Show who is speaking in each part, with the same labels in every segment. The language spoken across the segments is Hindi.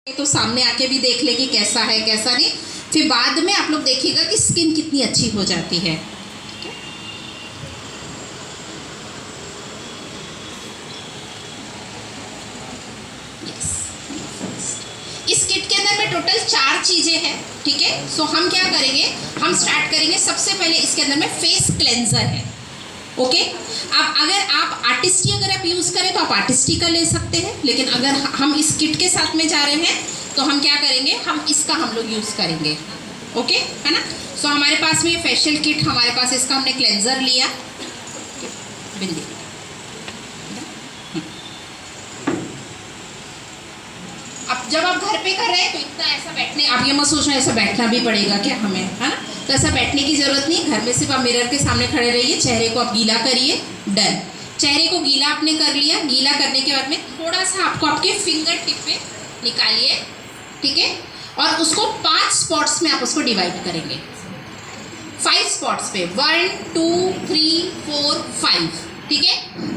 Speaker 1: तो सामने आके भी देख ले कि कैसा है कैसा नहीं, फिर बाद में आप लोग देखिएगा कि स्किन कितनी अच्छी हो जाती है। इस किट के अंदर में टोटल 4 चीज़ें हैं, ठीक है। सो हम क्या करेंगे, हम स्टार्ट करेंगे सबसे पहले इसके अंदर में फेस क्लेंजर है, ओके। अब अगर आप आर्टिस्टी अगर आप यूज़ करें तो आप आर्टिस्टी का ले सकते हैं, लेकिन अगर हम इस किट के साथ में जा रहे हैं तो हम क्या करेंगे, हम इसका हम लोग यूज़ करेंगे, ओके, है ना। सो हमारे पास में फेशियल किट, हमारे पास इसका हमने क्लेंजर लिया, बिंदी। अब जब आप घर पे कर रहे हैं तो इतना ऐसा बैठने, आप ये मत सोचना ऐसा बैठना भी पड़ेगा क्या हमें, है ना। तो ऐसा बैठने की ज़रूरत नहीं, घर में सिर्फ आप मिरर के सामने खड़े रहिए, चेहरे को आप गीला करिए, डन। चेहरे को गीला आपने कर लिया, गीला करने के बाद में थोड़ा सा आपको आपके फिंगर टिप पे निकालिए, ठीक है, और उसको 5 स्पॉट्स में आप उसको डिवाइड करेंगे, 5 स्पॉट्स पे, 1 2 3 4 5, ठीक है।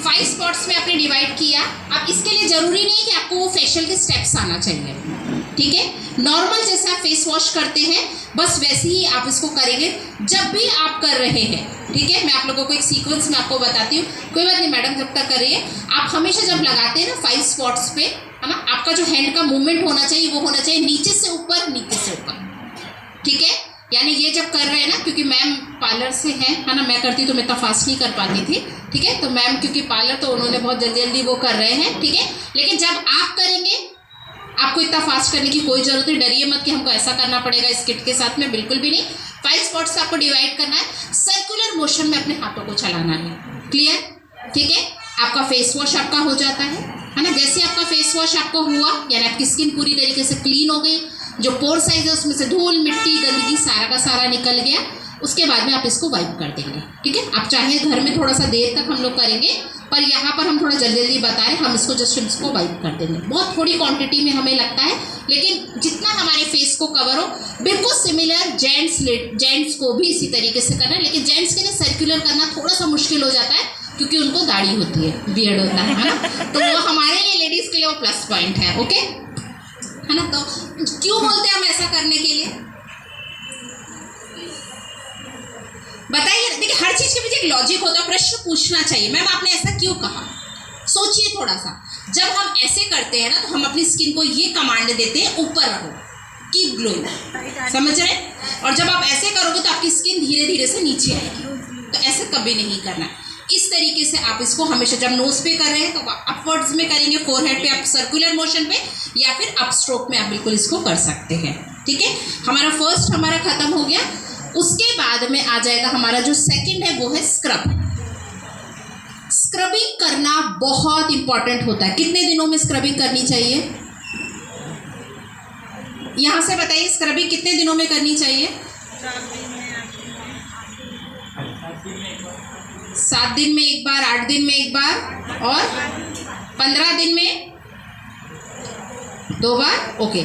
Speaker 1: 5 स्पॉट्स में आपने डिवाइड किया। अब इसके लिए ज़रूरी नहीं कि आपको वो फेशियल के स्टेप्स आना चाहिए, ठीक है। नॉर्मल जैसे आप फेस वॉश करते हैं बस वैसे ही आप इसको करेंगे जब भी आप कर रहे हैं, ठीक है। मैं आप लोगों को एक सीक्वेंस में आपको बताती हूँ, कोई बात नहीं मैडम, जब तक करिए आप। हमेशा जब लगाते हैं ना 5 स्पॉट्स पे, है ना, आपका जो हैंड का मूवमेंट होना चाहिए वो होना चाहिए नीचे से ऊपर, नीचे से ऊपर, ठीक है। यानी ये जब कर रहे हैं ना, क्योंकि मैम पार्लर से हैं, है ना, मैं करती तो मैं इतना फास्ट नहीं कर पाती थी, ठीक है। तो मैम क्योंकि पार्लर तो उन्होंने बहुत जल्दी जल्दी वो कर रहे हैं, ठीक है। लेकिन जब आप करेंगे आपको इतना फास्ट करने की कोई ज़रूरत नहीं, डरिए मत कि हमको ऐसा करना पड़ेगा इस किट के साथ में, बिल्कुल भी नहीं। 5 स्पॉट्स आपको डिवाइड करना है, सर्कुलर मोशन में अपने हाथों को चलाना है, क्लियर, ठीक है। आपका फेस वॉश आपका हो जाता है ना। जैसे आपका फेस वॉश आपको हुआ, यानी आपकी स्किन पूरी तरीके से क्लीन हो गई, जो पोर साइज है उसमें से धूल मिट्टी गंदगी सारा का सारा निकल गया, उसके बाद में आप इसको वाइप कर देंगे, ठीक है। आप चाहे घर में थोड़ा सा देर तक हम लोग करेंगे, पर यहाँ पर हम थोड़ा जल्दी जल्दी बता रहे हैं, हम इसको जस्ट इसको वाइप कर देंगे। बहुत थोड़ी क्वांटिटी में हमें लगता है, लेकिन जितना हमारे फेस को कवर हो, बिल्कुल सिमिलर जेंट्स को भी इसी तरीके से करना है। लेकिन जेंट्स के लिए सर्कुलर करना थोड़ा सा मुश्किल हो जाता है क्योंकि उनको दाढ़ी होती है, बियर्ड होता है ना, तो वो हमारे लिए लेडीज़ के लिए वो प्लस पॉइंट है, ओके, है ना। तो क्यों बोलते हैं हम ऐसा करने के लिए, बताइए। देखिए हर चीज़ के पीछे एक लॉजिक होता है, प्रश्न पूछना चाहिए, मैम आपने ऐसा क्यों कहा, सोचिए थोड़ा सा। जब हम ऐसे करते हैं ना तो हम अपनी स्किन को ये कमांड देते हैं, ऊपर रहो, कीप ग्लोइंग, समझ रहे हैं। और जब आप ऐसे करोगे तो आपकी स्किन धीरे धीरे से नीचे आएगी, तो ऐसे कभी नहीं करना। इस तरीके से आप इसको हमेशा, जब नोज पे कर रहे हैं तो अपवर्ड्स में करेंगे, फोरहेड पे आप सर्कुलर मोशन पे, या फिर अप स्ट्रोक में आप बिल्कुल इसको कर सकते हैं, ठीक है। हमारा फर्स्ट हमारा खत्म हो गया। उसके बाद में आ जाएगा हमारा जो सेकंड है वो है स्क्रब। स्क्रबिंग करना बहुत इंपॉर्टेंट होता है। कितने दिनों में स्क्रबिंग करनी चाहिए, यहां से बताइए, स्क्रबिंग कितने दिनों में करनी चाहिए? 7 दिन में एक बार, 8 दिन में एक बार, और 15 दिन में 2 बार, ओके।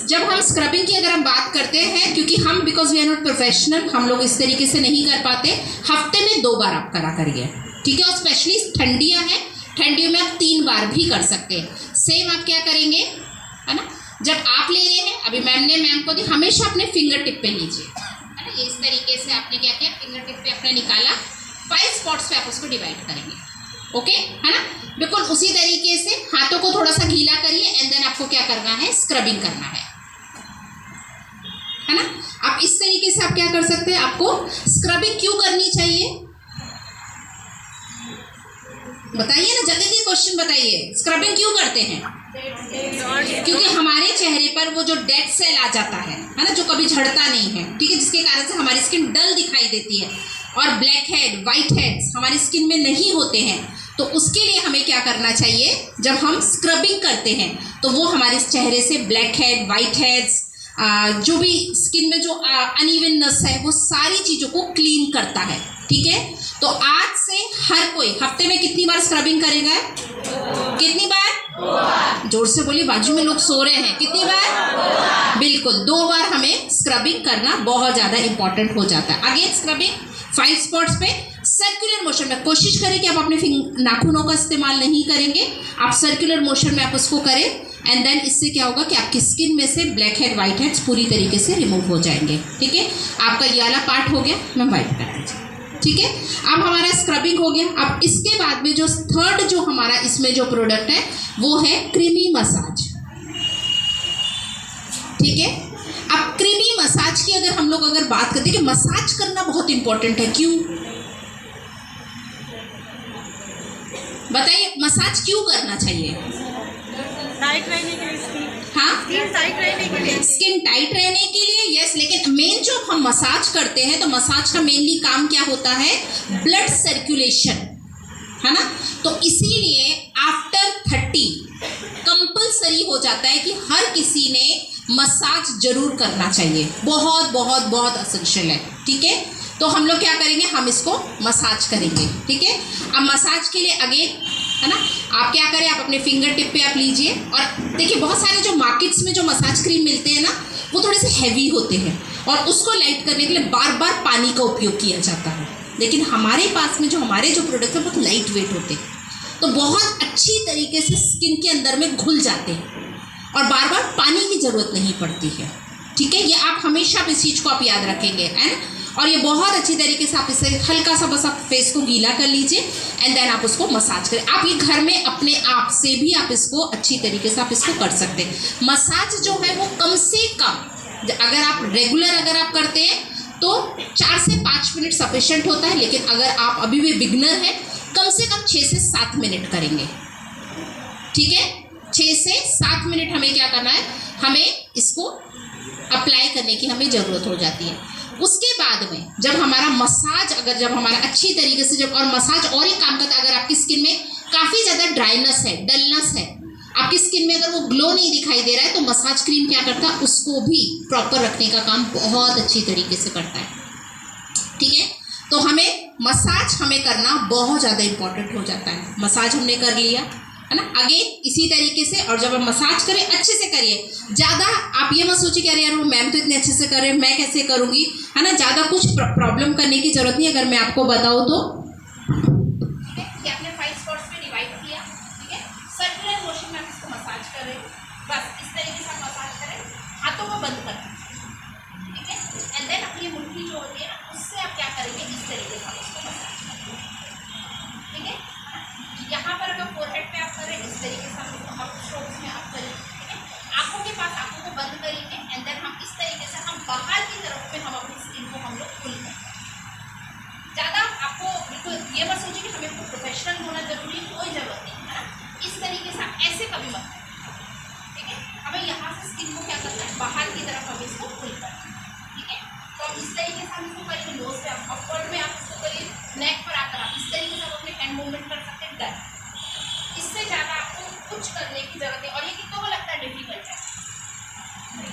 Speaker 1: जब हम स्क्रबिंग की अगर हम बात करते हैं, क्योंकि हम because we are not professional, हम लोग इस तरीके से नहीं कर पाते, हफ्ते में 2 बार आप करा करिए, ठीक है। और स्पेशली ठंडियाँ हैं, ठंडियों में आप 3 बार भी कर सकते हैं। सेम आप क्या करेंगे, है ना, जब आप ले रहे हैं, अभी मैम ने मैम को दी, हमेशा अपने फिंगर टिप पे लीजिए, है ना। इस तरीके से आपने क्या किया, फिंगर टिप पे आपने निकाला, 5 स्पॉट्स पे आप उसको डिवाइड करेंगे, ओके, है ना। बिल्कुल उसी तरीके से हाथों को थोड़ा सा गीला करिए, एंड देन आपको क्या करना है, स्क्रबिंग करना है ना। आप इस तरीके से आप क्या कर सकते हैं, आपको स्क्रबिंग क्यों करनी चाहिए बताइए ना, जल्दी से क्वेश्चन बताइए। स्क्रबिंग क्यों करते हैं? क्योंकि हमारे चेहरे पर वो जो डेड सेल आ जाता है ना, जो कभी झड़ता नहीं है, ठीक है, जिसके कारण से हमारी स्किन डल दिखाई देती है, और ब्लैक हेड व्हाइट हेड्स हमारी स्किन में नहीं होते हैं। तो उसके लिए हमें क्या करना चाहिए, जब हम स्क्रबिंग करते हैं तो वो हमारे चेहरे से ब्लैक हेड व्हाइट हेड्स, जो भी स्किन में जो अनइवननेस है, वो सारी चीज़ों को क्लीन करता है, ठीक है। तो आज से हर कोई हफ्ते में कितनी बार स्क्रबिंग करेगा, कितनी बार, जोर से बोलिए, बाजू में लोग सो रहे हैं, कितनी बार, बिल्कुल 2 बार हमें स्क्रबिंग करना बहुत ज़्यादा इंपॉर्टेंट हो जाता है। अगेन स्क्रबिंग 5 स्पॉट्स पे, सर्कुलर मोशन में कोशिश करें कि आप अपने नाखूनों का इस्तेमाल नहीं करेंगे, आप सर्कुलर मोशन में आप उसको करें, एंड देन इससे क्या होगा कि आपकी स्किन में से ब्लैक हेड वाइट हेड्स पूरी तरीके से रिमूव हो जाएंगे। ठीक है, आपका ये वाला पार्ट हो गया, मैं वाइट कर दीजिए। ठीक है, अब हमारा स्क्रबिंग हो गया। अब इसके बाद में जो थर्ड जो हमारा इसमें जो प्रोडक्ट है वो है क्रीमी मसाज। ठीक है, अब क्रीमी मसाज की अगर हम लोग बात करते हैं कि मसाज करना बहुत इंपॉर्टेंट है, क्यों बताइए, मसाज क्यों करना चाहिए?
Speaker 2: टाइट रहने के लिए,
Speaker 1: हाँ,
Speaker 2: स्किन टाइट रहने के लिए,
Speaker 1: स्किन टाइट रहने के लिए, यस। लेकिन मेन जो हम मसाज करते हैं तो मसाज का मेनली काम क्या होता है? ब्लड सर्कुलेशन, है ना। तो इसीलिए आफ्टर 30 कंपलसरी हो जाता है कि हर किसी ने मसाज जरूर करना चाहिए, बहुत बहुत बहुत असेंशियल है। ठीक है, तो हम लोग क्या करेंगे, हम इसको मसाज करेंगे। ठीक है, अब मसाज के लिए अगेन, है ना, आप क्या करें, आप अपने फिंगर टिप पे आप लीजिए और देखिए बहुत सारे जो मार्केट्स में जो मसाज क्रीम मिलते हैं ना वो थोड़े से हैवी होते हैं और उसको लाइट करने के लिए बार बार पानी का उपयोग किया जाता है। लेकिन हमारे पास में जो हमारे जो प्रोडक्ट हैं बहुत लाइट वेट होते हैं, तो बहुत अच्छी तरीके से स्किन के अंदर में घुल जाते हैं और बार बार पानी की ज़रूरत नहीं पड़ती है। ठीक है, ये आप हमेशा इस चीज़ को आप याद रखेंगे एंड और ये बहुत अच्छी तरीके से आप इसे हल्का सा बस आप फेस को गीला कर लीजिए एंड देन आप उसको मसाज करें। आप ये घर में अपने आप से भी आप इसको अच्छी तरीके से आप इसको कर सकते हैं। मसाज जो है वो कम से कम अगर आप रेगुलर अगर आप करते हैं तो 4 से 5 मिनट सफिशिएंट होता है, लेकिन अगर आप अभी भी बिगनर हैं कम से कम 6 से 7 मिनट करेंगे। ठीक है, 6 से 7 मिनट हमें क्या करना है, हमें इसको अप्लाई करने की हमें ज़रूरत हो जाती है। उसके बाद में जब हमारा मसाज जब हमारा अच्छी तरीके से और मसाज और एक काम करता है, अगर आपकी स्किन में काफ़ी ज़्यादा ड्राइनेस है, डलनेस है, आपकी स्किन में अगर वो ग्लो नहीं दिखाई दे रहा है तो मसाज क्रीम क्या करता है, उसको भी प्रॉपर रखने का काम बहुत अच्छी तरीके से करता है। ठीक है, तो हमें मसाज हमें करना बहुत ज़्यादा इम्पोर्टेंट हो जाता है। मसाज हमने कर लिया, है ना, अगेन इसी तरीके से। और जब आप मसाज करें अच्छे से करिए, ज़्यादा आप ये मत सोचिए कि अरे यार वो मैम तो इतने अच्छे से कर रहे हैं, मैं कैसे करूँगी, है ना। ज़्यादा कुछ प्रॉब्लम करने की ज़रूरत नहीं। अगर मैं आपको बताऊँ तो आपने 5 स्पॉट्स में डिवाइड किया, ठीक है, सर्कुलर मोशन में आप इसको मसाज कर रहे हो, बस इस तरीके से आप मसाज करें, हाथों को बंद कर, ठीक है, एंड देन अपनी मुट्ठी जो होती है ना उससे आप क्या करेंगे, इस तरीके से आप उसको मसाज करेंगे। ठीक है, यहाँ पर अगर फोरहेड पे आप करें इस तरीके से हम स्ट्रोक्स में आप करें। ठीक है, आंखों के पास आंखों को बंद करेंगे एंड देन हम इस तरीके से हम बाहर की तरफ में हम अपनी स्किन को हम लोग खुल करें। ज़्यादा आपको बिल्कुल ये मत सोचिए कि हमें प्रोफेशनल होना जरूरी, कोई ज़रूरत नहीं है ना। इस तरीके से आप ऐसे कभी मत करें। ठीक है, हमें यहाँ से स्किन को क्या करना है, बाहर की तरफ हम इसको खुल करना है। ठीक है, तो हम इस तरीके से हम इसको करेंगे, नोज पे आप अपवर्ड में आप इसको करिए, नेक पर आकर आप इस तरीके से आप अपने हैंड मूवमेंट कर सकते हैं। डन, इससे ज़्यादा आपको कुछ करने की जरूरत है। और ये कितनों को लगता है डिफिकल्ट है?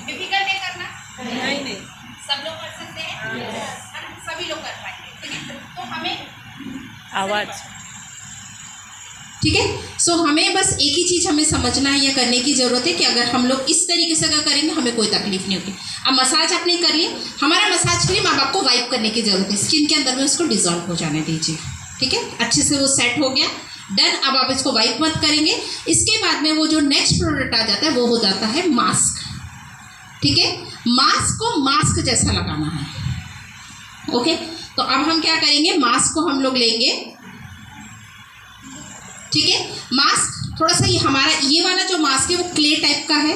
Speaker 1: डिफिकल्ट है करना?
Speaker 2: नहीं,
Speaker 1: सब लोग कर सकते हैं, है ना, सभी लोग कर पाएंगे। ठीक है, तो हमें
Speaker 2: आवाज़,
Speaker 1: ठीक है, सो हमें बस एक ही चीज़ हमें समझना है या करने की ज़रूरत है कि अगर हम लोग इस तरीके से अगर करेंगे हमें कोई तकलीफ नहीं होगी। अब मसाज आपने कर लिया, हमारा मसाज क्रीम अब आपको वाइप करने की ज़रूरत है, स्किन के अंदर में उसको डिजॉल्व हो जाने दीजिए। ठीक है, अच्छे से वो सेट हो गया, डन। अब आप इसको वाइप मत करेंगे। इसके बाद में वो जो नेक्स्ट प्रोडक्ट आ जाता है वो हो जाता है मास्क। ठीक है, मास्क को मास्क जैसा लगाना है। ओके, तो अब हम क्या करेंगे, मास्क को हम लोग लेंगे। ठीक है, मास्क थोड़ा सा ये हमारा ये वाला जो मास्क है वो क्ले टाइप का है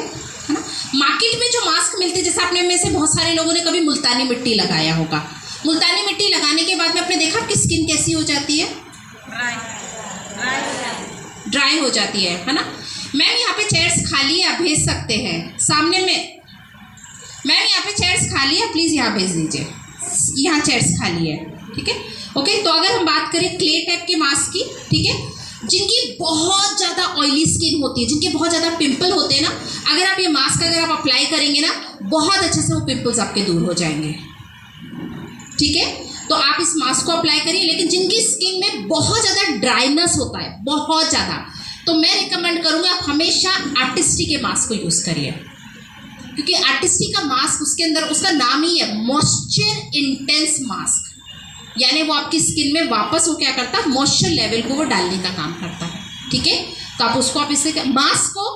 Speaker 1: ना। मार्केट में जो मास्क मिलते हैं, जैसे आपने में से बहुत सारे लोगों ने कभी मुल्तानी मिट्टी लगाया होगा। मुल्तानी मिट्टी लगाने के बाद में आपने देखा आपकी स्किन कैसी हो जाती है, ड्राई हो जाती है ना। मैम यहाँ पे चेयर्स खाली है, आप भेज सकते हैं सामने में। मैम यहाँ पे चेयर्स खाली है, प्लीज़ यहाँ भेज दीजिए, यहाँ चेयर्स खाली है। ठीक है, ओके, तो अगर हम बात करें क्ले टाइप के मास्क की, ठीक है, जिनकी बहुत ज़्यादा ऑयली स्किन होती है, जिनके बहुत ज़्यादा पिंपल होते हैं ना, अगर आप ये मास्क अगर आप अप्लाई करेंगे ना बहुत अच्छे से वो पिंपल्स आपके दूर हो जाएंगे। ठीक है, तो आप इस मास्क को अप्लाई करिए। लेकिन जिनकी स्किन में बहुत ज़्यादा ड्राइनेस होता है, बहुत ज़्यादा, तो मैं रिकमेंड करूँगा आप हमेशा आर्टिस्टी के मास्क को यूज़ करिए, क्योंकि आर्टिस्टी का मास्क उसके अंदर उसका नाम ही है मॉइस्चर इंटेंस मास्क, यानी वो आपकी स्किन में वापस वो क्या करता है, मॉइस्चर लेवल को वो डालने का काम करता है। ठीक है, तो आप उसको आप इससे मास्क को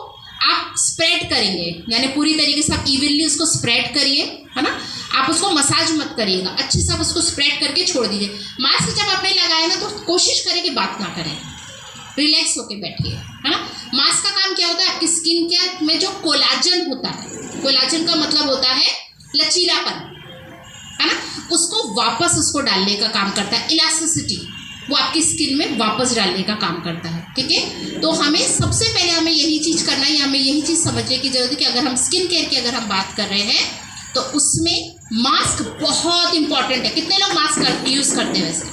Speaker 1: आप स्प्रेड करेंगे, यानी पूरी तरीके से आप इवनली उसको स्प्रेड करिए, है ना। आप उसको मसाज मत करिएगा, अच्छे से आप उसको स्प्रेड करके छोड़ दीजिए। मास्क जब आपने लगाया ना तो कोशिश करें कि बात ना करें, रिलैक्स होके बैठिए, है ना। मास्क का काम क्या होता है, आपकी स्किन के में जो कोलाजन होता है, कोलाजन का मतलब होता है लचीलापन, है ना, उसको वापस उसको डालने का काम करता है। इलास्टिसिटी वो आपकी स्किन में वापस डालने का काम करता है, ठीक है। तो हमें सबसे पहले हमें यही चीज़ करना है, हमें यही चीज़ समझने की जरूरत है कि अगर हम स्किन केयर की अगर हम बात कर रहे हैं तो उसमें मास्क बहुत इंपॉर्टेंट है। कितने लोग मास्क यूज़ करते हैं वैसे?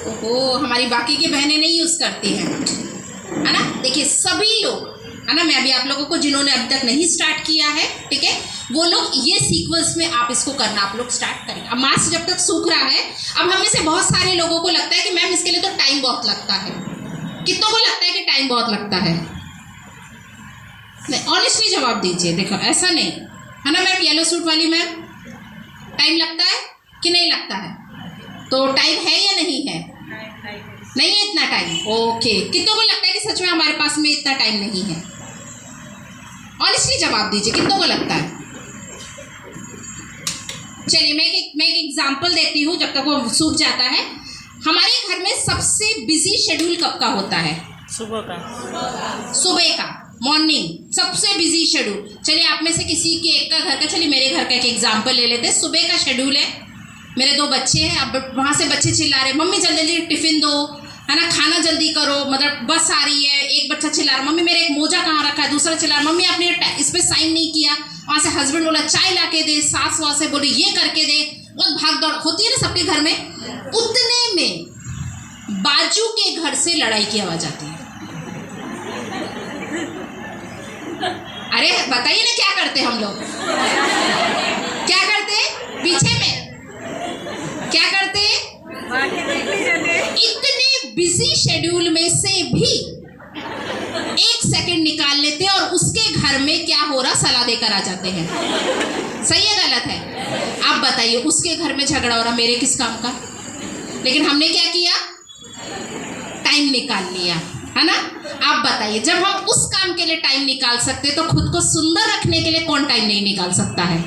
Speaker 1: ओहो, हमारी बाकी की बहनें नहीं यूज़ करती हैं, है ना। देखिए सभी लोग, है ना, मैं अभी आप लोगों को जिन्होंने अभी तक नहीं स्टार्ट किया है, ठीक है, वो लोग ये सीक्वेंस में आप इसको करना आप लोग स्टार्ट करें। अब मास्क जब तक सूख रहा है, अब हमें से बहुत सारे लोगों को लगता है कि मैम इसके लिए तो टाइम बहुत लगता है। कितनों को लगता है कि टाइम बहुत लगता है? नहीं, ऑनेस्टली जवाब दीजिए। देखो ऐसा नहीं, है ना मैम, येलो सूट वाली मैम, टाइम लगता है कि नहीं लगता है? तो टाइम है या नहीं है? नहीं है इतना टाइम, ओके। कितनों को लगता है कि सच में हमारे पास में इतना टाइम नहीं है? ऑनेस्टली जवाब दीजिए, कितनों को लगता है? चलिए मैं एक एग्जांपल देती हूँ जब तक वो सूख जाता है। हमारे घर में सबसे बिजी शेड्यूल कब का होता है?
Speaker 2: सुबह का
Speaker 1: मॉर्निंग सबसे बिजी शेड्यूल। चलिए आप में से किसी के एक का घर का, चलिए मेरे घर का एक एग्जांपल ले लेते हैं। सुबह का शेड्यूल है, मेरे 2 बच्चे हैं, अब वहाँ से बच्चे चिल्ला रहे मम्मी जल्दी जल्दी टिफिन दो, है ना, खाना जल्दी करो, मतलब बस आ रही है। एक बच्चा चिल्ला रहा मम्मी मेरा एक मोजा कहाँ रखा है, दूसरा चिल्ला रहा मम्मी आपने इस पर साइन नहीं किया। वहाँ से हस्बैंड बोला चाय ला के दे, सास वहाँ से बोले ये करके दे, बहुत भाग दौड़ होती है ना सबके घर में। उतने में बाजू के घर से लड़ाई की आवाज आती है। अरे बताइए ना क्या करते हम लोग, क्या करते पीछे में, क्या करते? इतने बिजी शेड्यूल में से भी 1 सेकंड निकाल लेते हैं और उसके घर में क्या हो रहा सलाह देकर आ जाते हैं। सही है गलत है? आप बताइए, उसके घर में झगड़ा हो रहा, मेरे किस काम का? लेकिन हमने क्या किया? टाइम निकाल लिया, है ना। आप बताइए, जब हम उस काम के लिए टाइम निकाल सकते तो खुद को सुंदर रखने के लिए कौन टाइम नहीं निकाल सकता है?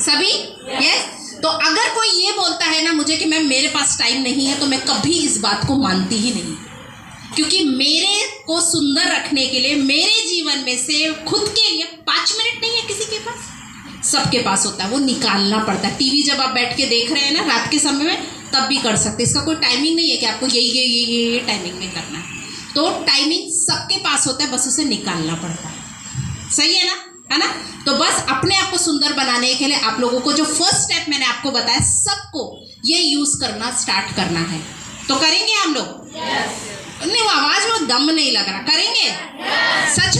Speaker 1: सभी? यस। तो अगर कोई ये बोलता है ना मुझे कि मैम मेरे पास टाइम नहीं है, तो मैं कभी इस बात को मानती ही नहीं, क्योंकि मेरे को सुंदर रखने के लिए मेरे जीवन में से खुद के लिए 5 मिनट नहीं है किसी के पास, सबके पास होता है, वो निकालना पड़ता है। टीवी जब आप बैठ के देख रहे हैं ना रात के समय में, तब भी कर सकते, इसका कोई टाइमिंग नहीं है कि आपको ये टाइमिंग में करना है। तो टाइमिंग सबके पास होता है, बस उसे निकालना पड़ता है। सही है ना, तो बस अपने आप को सुंदर बनाने के लिए आप लोगों को जो फर्स्ट स्टेप मैंने आपको बताया, सबको ये यूज करना स्टार्ट करना है। तो करेंगे हम लोग? नहीं, वो आवाज में दम नहीं लग रहा, करेंगे? सच